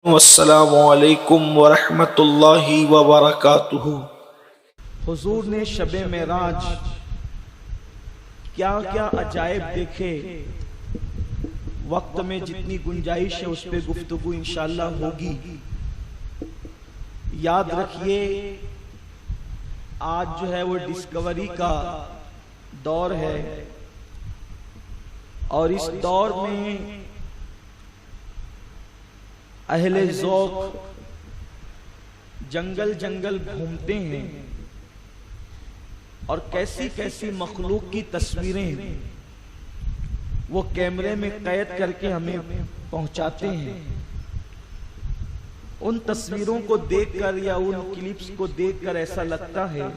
अस्सलामुअलैकुम वरहमतुल्लाहि वबरकातुहू। हुजूर ने शबे मेराज क्या क्या अजायब देखे। वक्त में जितनी गुंजाइश है उस पर गुफ्तगू इंशाअल्लाह होगी। याद रखिए आज जो है वो डिस्कवरी का दौर है और इस दौर में अहले ज़ौक़ जंगल जंगल घूमते हैं और कैसी कैसी मखलूक की तस्वीरें वो कैमरे में कैद करके हमें पहुंचाते हैं। उन तस्वीरों को देखकर या उन क्लिप्स को देखकर ऐसा लगता है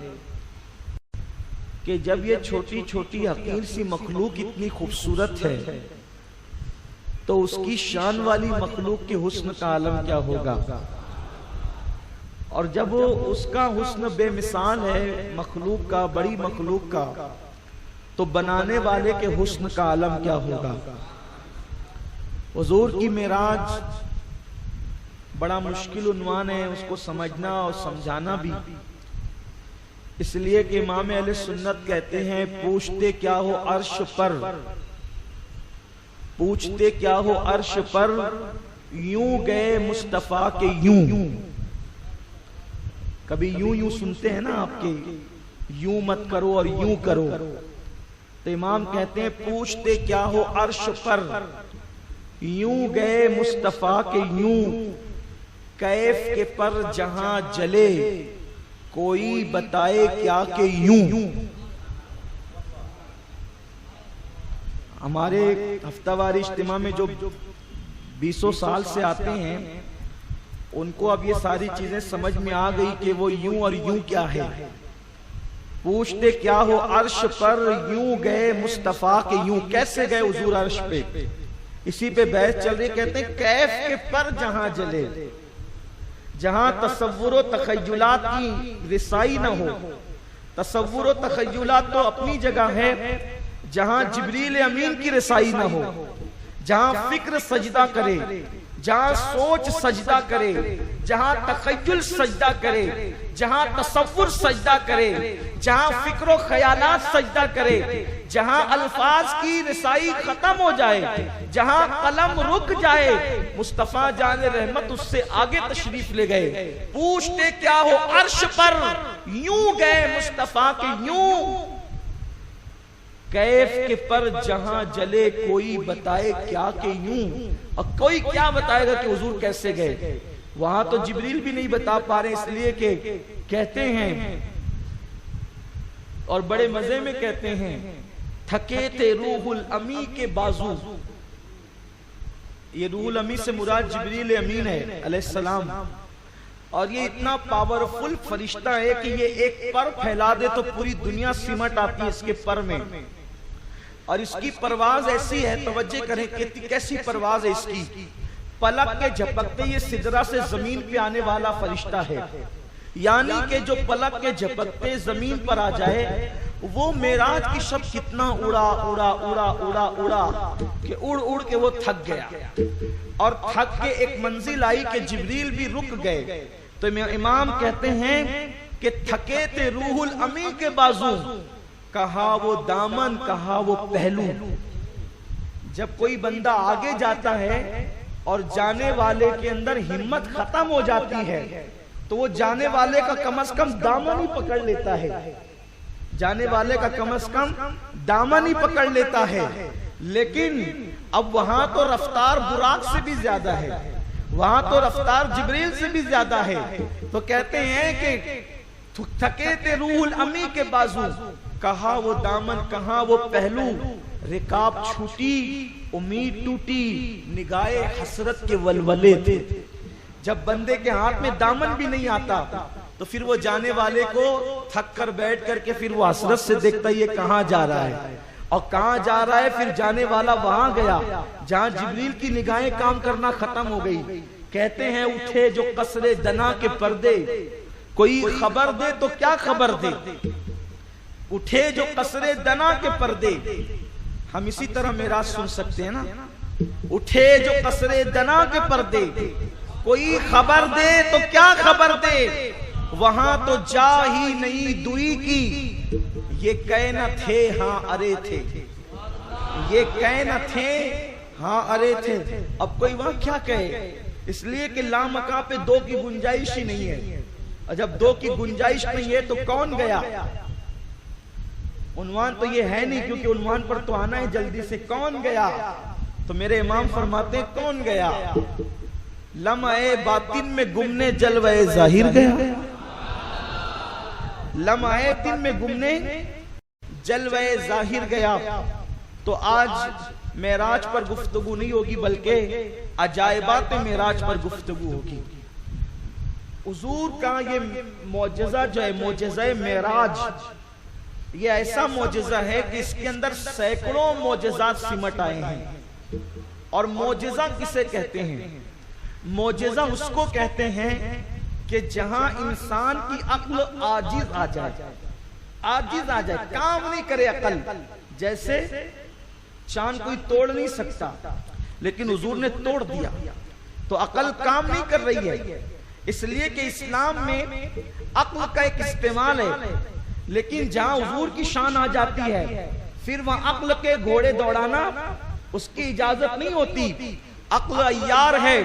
कि जब ये छोटी छोटी हकीर सी मखलूक इतनी खूबसूरत है तो उसकी शान वाली मखलूक के हुस्न का आलम क्या होगा। और जब उसका हुस्न बेमिसाल है मखलूक का, बड़ी मखलूक का, तो बनाने वाले के हुस्न का आलम क्या होगा। हुजूर की मेराज बड़ा मुश्किल उन्वान है, उसको समझना और समझाना भी। इसलिए कि इमाम अहले सुन्नत कहते हैं पूछते क्या हो अर्श पर, पूछते क्या हो अर्श पर, यूं गए मुस्तफा के यूं। कभी यूं यूं सुनते हैं ना आपके, यूं मत करो और यूं करो। तो इमाम कहते हैं पूछते क्या हो अर्श पर, यूं गए मुस्तफा के यूं। कैफ के पर जहां जले, कोई बताए क्या के यूं। हमारे हफ्तावारी इज्तिमा में जो 20 साल से आते हैं उनको अब ये सारी चीजें समझ में आ गई कि वो यूं और यूं क्या है। पूछते क्या हो अर्श पर, यूं गए मुस्तफा के यूं। कैसे गए हुजूर अर्श पे, इसी पे बहस चल रही। कहते हैं कैफ के पर जहां जले, जहां तसव्वुर तखय्युलात की रिसाई ना हो। तसव्वुर तखय्युलात तो अपनी जगह है, जहां जिब्रील अमीन की रसाई ना हो, जहां फिक्र सजदा करे, जहां सोच सजदा करे, जहां तखय्युल सजदा करे, जहां तसव्वुर सजदा करे, जहां फिक्र ख्यालात सजदा करे, जहां अल्फाज की रसाई खत्म हो जाए, जहां कलम रुक जाए, मुस्तफा जाने रहमत उससे आगे तशरीफ ले गए। पूछते क्या हो अर्श पर, यूं गए मुस्तफा के यूं। कैफ के पर जहां जले, कोई बताए क्या के यूं। और कोई क्या बताएगा कि हुजूर कैसे गए। वहां तो जिब्रील भी नहीं बता पा रहे, इसलिए कि कहते हैं और बड़े मजे में कहते हैं थके थे रूहुल अमी के बाजू। ये रूहुल अमी से मुराद जिब्रील अमीन है अलैहिस्सलाम। और ये इतना पावरफुल फरिश्ता है कि ये एक पर फैला दे तो पूरी दुनिया सिमट आती है इसके पर में। और इसकी परवाज ऐसी है, तवज्जो करें कि कैसी परवाज है इसकी। पलक के झपकते ये सिदरा से जमीन पे आने वाला फरिश्ता है। यानी कि जो पलक के झपकते जमीन पर आ जाए, वो मेराज की शब कितना उड़ा उड़ा उड़ा उड़ा उड़ा कि उड़ उड़ के वो थक गया। और थक के एक मंजिल आई कि जिब्रील भी रुक गए। तो इमाम कहते हैं कि थके थे रूहुल अमी के बाजू, कहा वो दामन, कहा वो पहलू। जब कोई बंदा आगे जाता है और जाने वाले के अंदर हिम्मत खत्म हो जाती है तो वो जाने वाले का कम से कम दामन ही पकड़ लेता है। जाने वाले का कम से कम दामन ही पकड़ लेता है। लेकिन अब वहां तो रफ्तार बुराक से भी ज्यादा है, वहां तो रफ्तार जिब्रील से भी ज्यादा है। तो कहते हैं कि थके थे रूहुल अमी के बाजू, कहा वो दामन, कहा वो पहलू। रिकाब छूटी, उम्मीद टूटी, निगाहे हसरत के वलवले थे। जब बंदे के हाथ में दामन भी नहीं आता तो फिर वो जाने वाले को थक कर बैठ करके फिर वो हसरत से देखता ये कहाँ जा रहा है और कहाँ जा रहा है। फिर जाने वाला वहां गया जहां जिब्रील की निगाहें काम करना खत्म हो गई। कहते हैं उठे जो कसरे दना के पर्दे, कोई खबर दे तो क्या खबर दे। उठे जो कसरे दना के पर्दे, हम इसी तरह मेराज सुन सकते हैं ना। उठे जो कसरे दना के पर्दे, कोई खबर दे तो क्या खबर दे, वहां तो जा ही नहीं दुई की। ये कह न थे हाँ अरे थे, ये कह न थे हाँ अरे थे। अब कोई वहां क्या कहे, इसलिए कि लामका पे दो की गुंजाइश ही नहीं है। और जब दो की गुंजाइश नहीं है तो कौन गया। उन्वान तो ये है नहीं, क्योंकि उन्वान पर तो आना है जल्दी से। कौन गया, तो मेरे इमाम फरमाते हैं कौन गया। लम्हे बातिन में गुमने जलवे जाहिर गया, लम्हे दिन में गुमने जलवे जाहिर गया। तो आज मेराज पर गुफ्तगू नहीं होगी, बल्कि अजायबात मेराज पर गुफ्तगू होगी। हुजूर का ये मौजज़ा जो है, मौजज़ा मेराज, ये ऐसा मौजज़ा है कि इसके अंदर सैकड़ों मौजज़ात सिमट आए हैं। और मौजज़ा किसे कहते हैं, मौजज़ा उसको कहते हैं कि जहां इंसान की अक्ल आजिज आ जाए, आजिज आ जाए, काम नहीं करे अकल। जैसे चांद कोई तोड़ नहीं सकता, लेकिन हुजूर ने तोड़ दिया, तो अकल काम नहीं कर रही है। इसलिए कि इस्लाम में अक्ल का एक इस्तेमाल है, लेकिन जहां हुजूर की शान आ जाती है, फिर वहां अक्ल के घोड़े दौड़ाना उसकी इजाजत नहीं होती। अक्ल अय्यार है,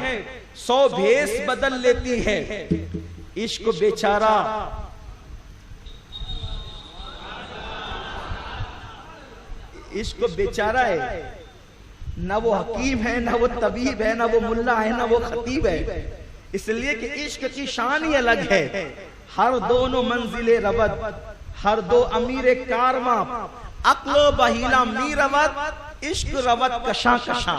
100 भेष बदल लेती है। इश्क बेचारा, इश्क बेचारा है, ना वो हकीम है, ना वो तबीब है, ना वो मुल्ला है, ना वो खतीब है। इसलिए कि इश्क की शान ही अलग है। हर दोनों मंजिले रवत, हर दो अमीर कारवा, अक्ल बहीला मी रवत, इश्क रवत कशा कशा।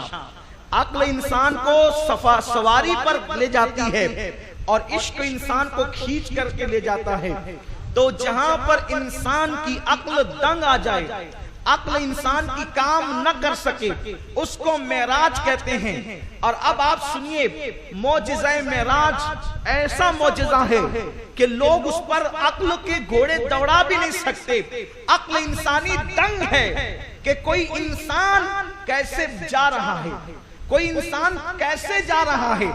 अक्ल इंसान को सवारी पर ले जाती है और इश्क इंसान को खींच करके ले जाता है। तो जहां पर इंसान की अक्ल दंग आ जाए, अक्ल इंसान की काम न कर सके, उसको मेराज कहते हैं। और अब आप सुनिए, मौजिज़ा मेराज ऐसा मौजिज़ा है कि लोग उस पर अक्ल के घोड़े दौड़ा भी नहीं सकते। अक्ल इंसानी दंग है कि कोई इंसान कैसे जा रहा है, कोई इंसान कैसे जा रहा है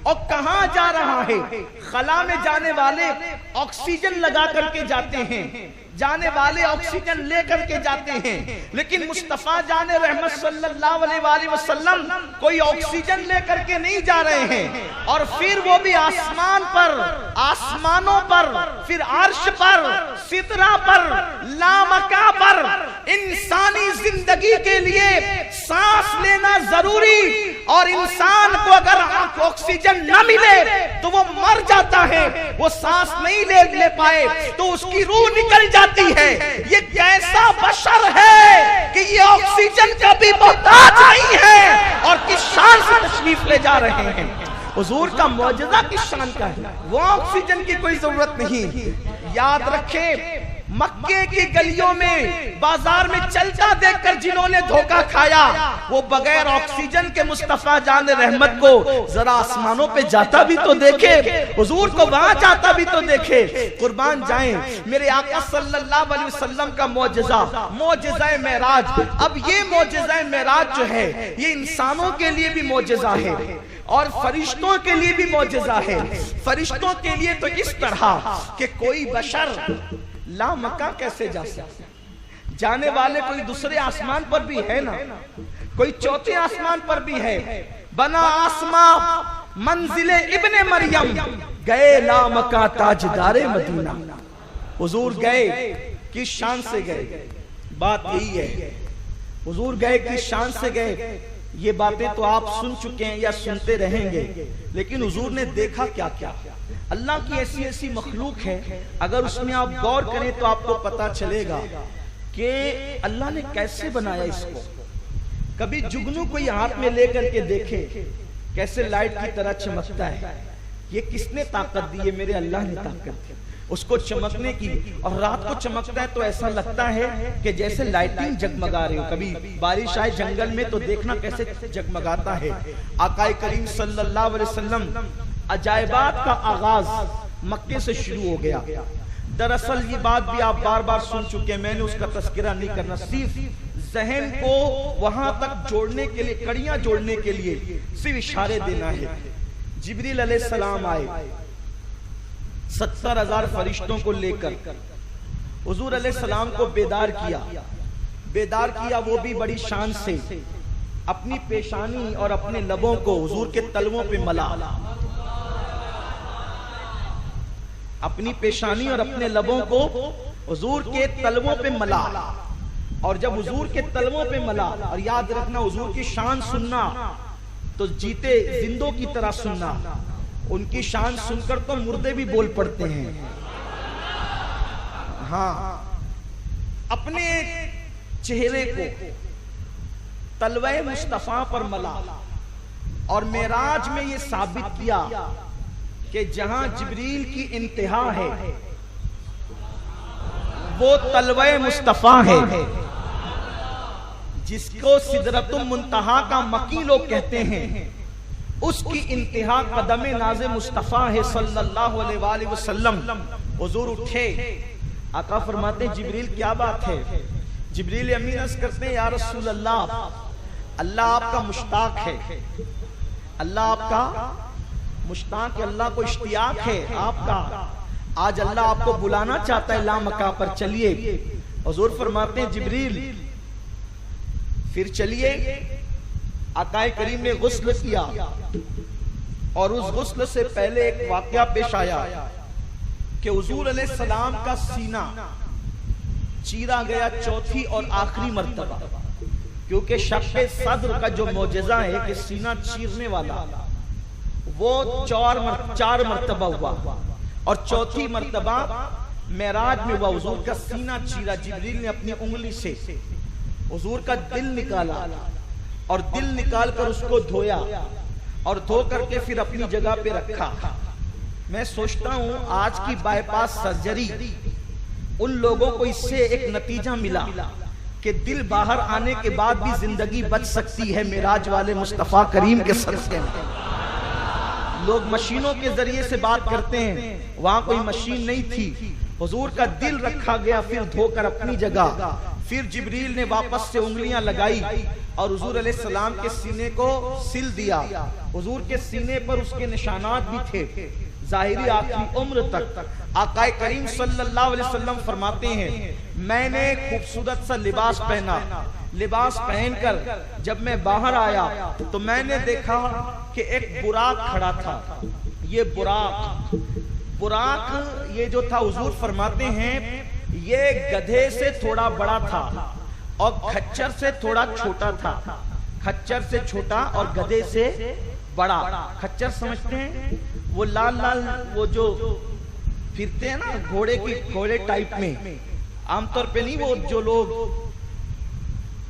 और कहां जा रहा है। खला में जाने वाले ऑक्सीजन लगा करके जाते हैं, जाने वाले ऑक्सीजन लेकर के जाते हैं, लेकिन मुस्तफा जाने रहमत सल्लल्लाहु अलैहि वसल्लम कोई ऑक्सीजन लेकर के नहीं जा रहे हैं। और फिर वो भी आसमान पर, आसमानों पर, फिर अर्श पर, सिदरा पर, लामका पर। इंसानी जिंदगी के लिए सांस लेना जरूरी, और इंसान को अगर ऑक्सीजन न मिले तो वो मर जाता है। वो सांस नहीं ले पाए तो उसकी रूह निकल जाती है। ये कैसा बशर है कि ये ऑक्सीजन का भी मोहताज नहीं है और किस शान से तशरीफ ले जा रहे हैं। हुजूर का मौजज़ा किस शान का है, वो ऑक्सीजन की कोई जरूरत नहीं। याद रखें, मक्के की गलियों में, बाजार में चलता देखकर जिन्होंने धोखा खाया, वो बगैर ऑक्सीजन के मुस्तफा जान रहमत को जरा आसमानों पे जाता भी तो देखे, हुजूर को वहां जाता भी तो देखे। कुर्बान जाएं मेरे आका सल्लल्लाहु अलैहि वसल्लम का मौजज़ा, मौजज़ा मेराज। अब ये मौजज़ा मेराज जो है, ये इंसानों के लिए भी मौजज़ा है और फरिश्तों के लिए भी मौजज़ा है। फरिश्तों के लिए तो इस तरह कि कोई बशर लामका कैसे जा सकता, जाने वाले कोई दूसरे आसमान पर भी है ना, कोई चौथे आसमान पर भी है। बना आसमां मंजिले इब्ने मरियम, गए लामका ताजदारे मदीना। हुजूर गए, किस शान से गए, बात यही है। हुजूर गए, किस शान से गए। ये बातें तो आप सुन चुके हैं या सुनते रहेंगे, लेकिन हुजूर ने देखा क्या क्या। अल्लाह की ऐसी ऐसी मखलूक है, अगर उसमें आप गौर करें तो आपको पता चलेगा कि अल्लाह ने कैसे बनाया इसको। कभी जुगनू को हाथ में लेकर के देखे, कैसे लाइट की तरह चमकता है। ये किसने ताकत दी है? मेरे अल्लाह ने ताकत दी उसको चमकने की। और रात को चमकता है तो ऐसा लगता है कि जैसे लाइटिंग जगमगा रही हो। कभी बारिश आए जंगल में तो देखना कैसे जगमगाता है। आकाए करीम सल्लल्लाहु अलैहि वसल्लम अजायबात का आगाज मक्के से शुरू हो गया। दरअसल ये बात भी आप बार बार सुन चुके हैं, मैंने उसका तस्करा नहीं करना। सिर्फ जहन को वहां तक जोड़ने के लिए, कड़ियां जोड़ने के लिए सिर्फ इशारे देना है। जिब्रील अलैहिस्सलाम आए 70,000 फरिश्तों को लेकर, हुजूर अलैहिस्सलाम को बेदार किया, वो भी बड़ी शान से। अपनी पेशानी और अपने लबों को हुजूर के तलवों पे मला, अपनी पेशानी और अपने लबों को हुजूर के तलवों पे मला। और जब हुजूर के तलवों पे मला, और याद रखना हुजूर की शान सुनना तो जीते जिंदों की तरह सुनना, उनकी शान सुनकर तो मुर्दे भी बोल पड़ते हैं। हाँ, अपने चेहरे को तलवे मुस्तफा पर मला और मेराज में ये साबित किया कि जहां जिब्रील की इंतहा है वो तलवे मुस्तफा है, जिसको सिदरतुल मुंतहा का मकी लोग कहते हैं, उसकी इंतहा कदम नाज़े मुस्तफा है सल्लल्लाहु अलैहि वसल्लम। हुजूर उठे, आका फरमाते हैं जिब्रील क्या बात है? जिब्रील अमीन अर्ज़ करते हैं या रसूल अल्लाह, अल्लाह आपका मुश्ताक है, अल्लाह आपका मुश्ताक है, अल्लाह को इश्तियाक है आपका। आज अल्लाह आपको बुलाना चाहता है लामका पर, चलिए। हुजूर फरमाते हैं जिब्रील फिर चलिए। आकाए करीम ने गुस्ल किया और उस गुस्ल से पहले एक वाकया पेश आया कि हुजूर अलैहिस्सलाम का सीना चीरा गया चौथी और आखिरी मर्तबा, क्योंकि शक्के सद्र का जो मौजज़ा है कि सीना चीरने वाला, वो 4 मर्तबा हुआ और चौथी मर्तबा मेराज में हुआ। हुजूर का सीना चीरा, जिब्रील ने अपनी उंगली से हुजूर का दिल निकाला और दिल निकाल कर उसको धोया और धो करके फिर अपनी जगह पे रखा। मैं सोचता हूं आज की बाईपास सर्जरी, उन लोगों को इससे एक नतीजा मिला कि दिल बाहर आने के बाद भी जिंदगी बच सकती है मेराज वाले मुस्तफा करीम के सदक़े में। लोग मशीनों के जरिए से बात करते हैं, वहां कोई मशीन नहीं थी, हुजूर का दिल रखा गया फिर धोकर अपनी जगह। फिर जिब्रील ने वापस से उंगलियां लगाई और हुजूर अलैहिस्सलाम के सीने को सिल दिया। हुजूर के सीने पर उसके निशानात भी थे जाहिरी आखिरी उम्र तक। आकाए करीम सल्लल्लाहु अलैहि वसल्लम फरमाते हैं, मैंने खूबसूरत सा लिबास पहना, लिबास पहनकर जब मैं बाहर आया तो मैंने देखा कि एक बुराक खड़ा था। ये बुराक ये जो था, हुजूर फरमाते हैं ये गधे से थोड़ा बड़ा था और खच्चर से थोड़ा छोटा था। खच्चर से छोटा और गधे से बड़ा। खच्चर समझते हैं? वो लाल लाल वो जो फिरते हैं ना घोड़े टाइप में, आमतौर पे नहीं, वो जो लोग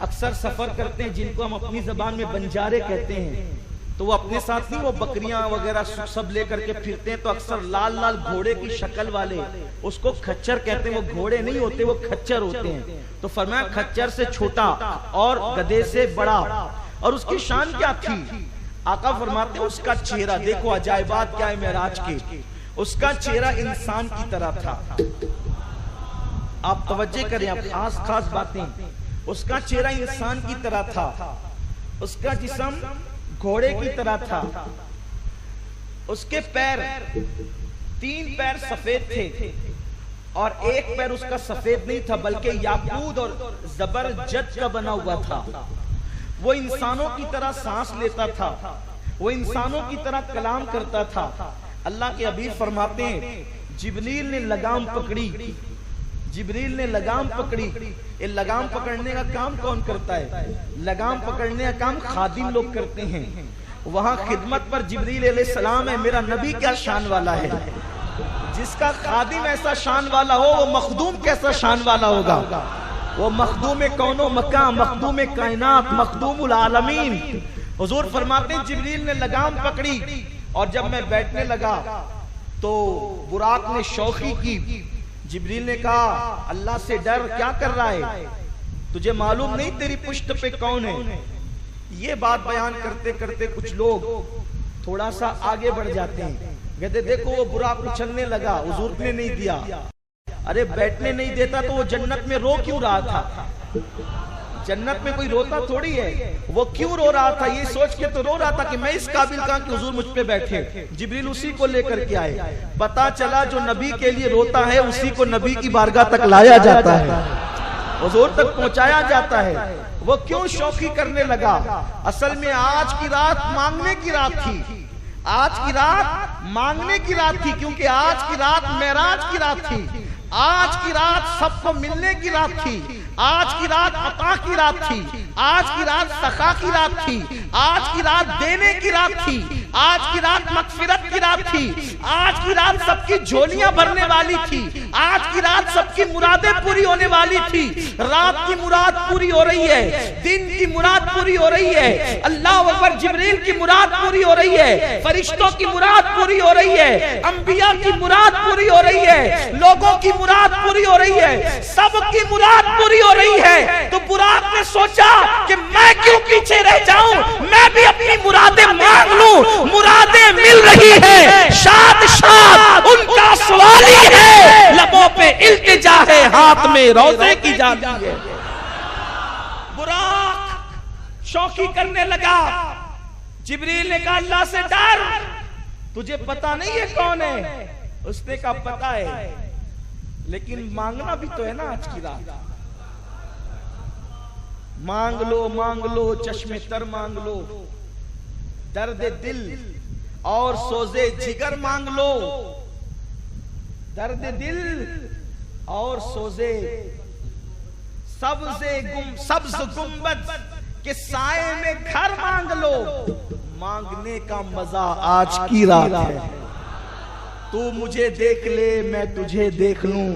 अक्सर सफर करते हैं जिनको हम अपनी जबान में बंजारे कहते हैं, तो वो अपने साथ नहीं वो बकरियां वगैरह सब लेकर के फिरते हैं, तो अक्सर लाल लाल घोड़े की शक्ल वाले उसको खच्चर कहते हैं। वो घोड़े नहीं होते, वो खच्चर होते हैं। तो फरमाया खच्चर से छोटा और गधे से बड़ा। और उसकी शान क्या थी? आका फरमाते हैं उसका चेहरा देखो, अजायबात क्या है मेराज के, उसका चेहरा इंसान की तरह था। आप तवज्जो करें, आप खास बातें। उसका चेहरा इंसान की तरह था, उसका जिस्म घोड़े की तरह था, उसके पैर 3 पैर सफेद थे और एक पैर उसका सफेद नहीं था बल्कि याकूत और जबरजद का बना हुआ था। वो इंसानों की तरह सांस लेता था, वो इंसानों की तरह कलाम करता था। अल्लाह के हबीब फरमाते हैं जिब्रील ने लगाम पकड़ी, जिब्रील ने लगाम पकड़ी। ये लगाम पकड़ने का काम कौन करता है? लगाम पकड़ने का काम खादिम लोग करते हैं। वहां खिदमत पर जिब्रील अलैहिस्सलाम है। मेरा नबी क्या शान वाला है, जिसका खादिम ऐसा शान वाला हो वो मखदूम कैसा शान वाला होगा। वो मखदूम कौनो मकाम, मखदूम कायनात, मखदूमुल आलमीन। हुजूर फरमाते हैं जिब्रील ने लगाम पकड़ी और जब मैं बैठने लगा तो बुराक ने शौखी की। जिब्रील ने कहा अल्लाह से डर, क्या कर रहा है, तुझे मालूम नहीं तेरी पुश्त पे कौन है। ये बात बयान करते करते कुछ लोग थोड़ा सा आगे बढ़ जाते हैं, कहते देखो वो बुराक उछलने लगा, हुजूर ने नहीं दिया। अरे बैठने नहीं देता तो वो जन्नत में रो क्यों रहा था? जन्नत में कोई रोता थोड़ी है। वो क्यों रो रहा था, ये सोच के तो रो रहा था कि मैं इस काबिल कहां कि हुजूर मुझ पे बैठे। जिब्रील उसी को लेकर के आए। पता चला जो नबी के लिए रोता है उसी को नबी की बारगाह तक लाया जाता है, हुजूर तक पहुंचाया जाता है। वो क्यों शौकी करने लगा? असल में आज की रात मांगने की रात थी, आज की रात मांगने की रात थी, क्योंकि आज की रात मेराज की रात थी, आज की रात सबको मिलने की रात थी, आज की रात अता की रात थी, आज की रात सखा की रात थी, आज की रात देने की रात थी, आज की रात मगफिरत की रात थी, आज की रात सबकी झोलियां भरने वाली थी, आज की रात सबकी मुरादें पूरी होने वाली थी। रात की मुराद पूरी हो रही है, दिन की मुराद पूरी हो रही है, अल्लाह अकबर, जिब्रील की मुराद पूरी हो रही है, फरिश्तों की मुराद पूरी हो रही है, अंबिया की मुराद पूरी हो रही है, लोगों की मुराद पूरी हो रही है, सबकी मुराद पूरी हो रही है। तो बुराक ने सोचा कि मैं क्यों पीछे रह जाऊं, मैं भी अपनी मुरादें मांग लूं। मुरादें मिल रही है, शाद शाद उनका सवाल ही है, लबों पे इल्तिजा है, हाथ में रोज़े की जाली है। बुराक शौकी करने लगा। जिब्रील ने कहा अल्लाह से डर, तुझे पता नहीं है कौन है? उसने कहा पता है, लेकिन मांगना भी तो है ना। आज की रात मांग लो चश्मे तर मांग लो, दर्द दिल और सोजे जिगर मांग लो, दर्द दिल और सोजे सब्ज गुंबद के साए में घर मांग लो। मांगने का मजा आज की रात है। तू मुझे देख ले मैं तुझे देख लूं,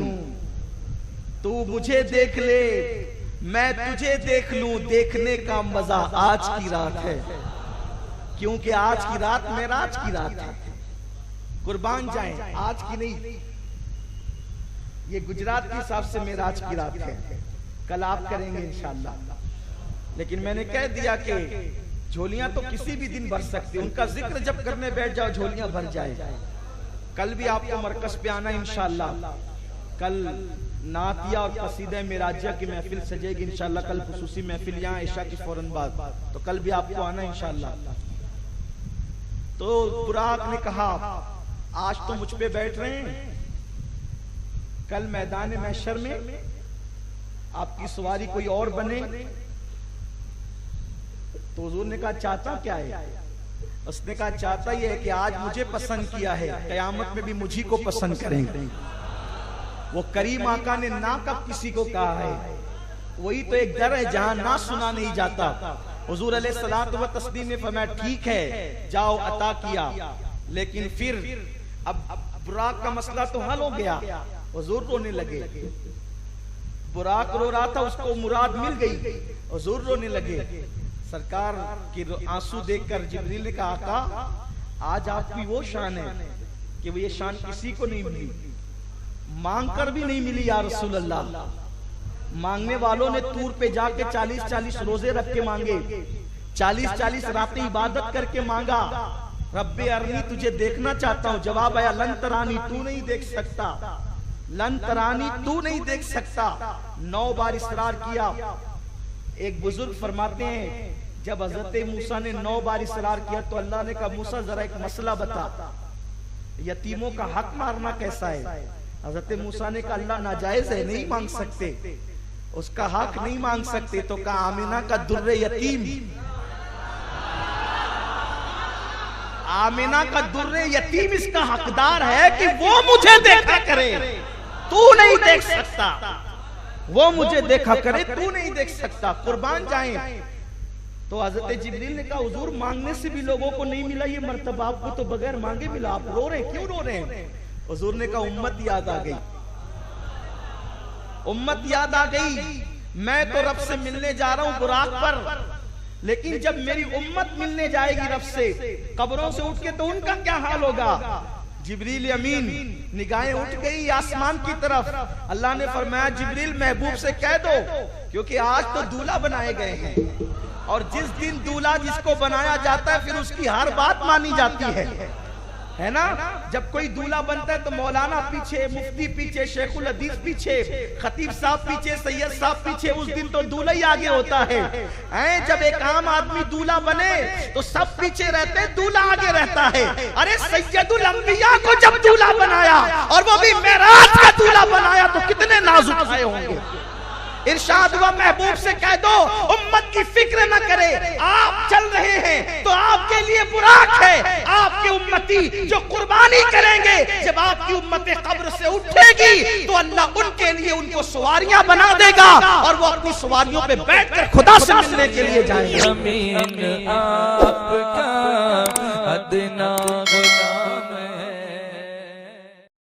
तू मुझे देख ले मैं तुझे देख लूं, देखने का मजा आज की रात है, क्योंकि आज की रात मेराज की रात है। कुर्बान जाएं, आज की नहीं, ये गुजरात के हिसाब से मेराज की रात है। कल आप करेंगे इंशाअल्लाह। लेकिन मैंने कह दिया कि झोलियां तो किसी भी दिन भर सकती, उनका जिक्र जब करने बैठ जाओ झोलियां भर जाए। कल भी आपको मरकज पे आना इंशाअल्लाह। कल नातिया और कसीदा मेराजिया की महफिल सजेगी इंशाअल्लाह। कल खुसूसी महफिल यहाँ ईशा की फौरन बाद, तो कल भी आपको आना इंशाअल्लाह। तो बुराक ने कहा आज तो मुझ पे बैठ रहे हैं, कल मैदान महशर में आपकी सवारी कोई और बने। तो हुजूर ने कहा चाहता क्या है? उसने कहा चाहता यह है कि आज मुझे पसंद किया है, कयामत में भी मुझी को पसंद करेंगे। वो करीम आका ने ना कब किसी को कहा है, वही तो एक दर है जहां ना सुना नहीं जाता। हुजूर अलैहिस्सलातु व तस्लीम ने फरमाया ठीक है जाओ, अता किया, लेकिन फिर अब बुराक का मसला तो हल हो गया। हुजूर रोने लगे, बुराक रो रहा था, उसको मुराद मिल गई, हुजूर रोने लगे। सरकार के आंसू देखकर जिब्रील ने कहा आका आज आपकी वो शान है कि वो ये शान किसी को नहीं मिली, मांग कर भी नहीं मिली या रसूल अल्लाह। मांगने वालों ने तूर पे जाके 40-40 रोजे रख के मांगे, 40-40 रातें इबादत करके मांगा, रब्बे अरनी तुझे देखना चाहता हूं। जवाब आया लन तरानी, तू नहीं देख सकता, लन तरानी तू नहीं देख सकता। 9 बार इसरार किया। एक बुजुर्ग फरमाते हैं जब हजरत मूसा ने 9 बार इसरार किया तो अल्लाह ने कहा मूसा जरा एक मसला बता, यतीमों का हक मारना कैसा है? हजरत मूसा ने कहा अल्लाह नाजायज है, नहीं मांग सकते, उसका हक नहीं मांग सकते। तो कहा आमिना का दुर्रे यतीम, आमिना का दुर्रे यतीम इसका हकदार है कि वो मुझे देखा करे, तू नहीं देख सकता। वो मुझे देखा करे, तू नहीं देख सकता। कुर्बान जाएं। तो हजरत जिब्रील ने कहा हुजूर मांगने से भी लोगों को नहीं मिला ये मर्तबा, आपको तो बगैर मांगे मिला, आप रो रहे, क्यों रो रहे हैं? हुजूर ने कहा उम्मत याद आ गई, उम्मत याद आ गई। मैं तो रब से मिलने जा रहा हूं बुराक पर, लेकिन जब मेरी उम्मत मिलने जाएगी रब से कब्रों से उठ के, तो उनका क्या हाल होगा? जिब्रील अमीन निगाहें उठ गई आसमान की तरफ। अल्लाह ने फरमाया जिब्रील महबूब से कह दो, क्योंकि आज तो दूल्हा बनाए गए हैं, और जिस दिन दूल्हा जिसको बनाया जाता है फिर उसकी हर बात मानी जाती है। है ना। जब कोई दूल्हा बनता है तो मौलाना पीछे, मुफ्ती पीछे, शेखुल हदीस पीछे, खतीब साहब पीछे, सैयद साहब पीछे। उस दिन तो दूल्हा ही आगे होता है। जब एक आम आदमी दूल्हा बने तो सब पीछे रहते, दूल्हा आगे रहता है। अरे सैयदुल अंबिया को जब दूल्हा बनाया और वो भी मेराज का दूल्हा बनाया तो कितने नाज उठाए होंगे। इरशाद हुआ महबूब से कह दो उम्मत की फिक्र न करे, आप चल रहे हैं तो आपके लिए बुराक है। आपके उम्मती जो कुर्बानी करेंगे, जब आपकी उम्मत कब्र से उठेगी तो अल्लाह उनके लिए उनको सवारियां बना देगा और वो अपनी सवारियों पे बैठकर खुदा से मिलने के लिए जाएंगे। ज़मीन आपका अदना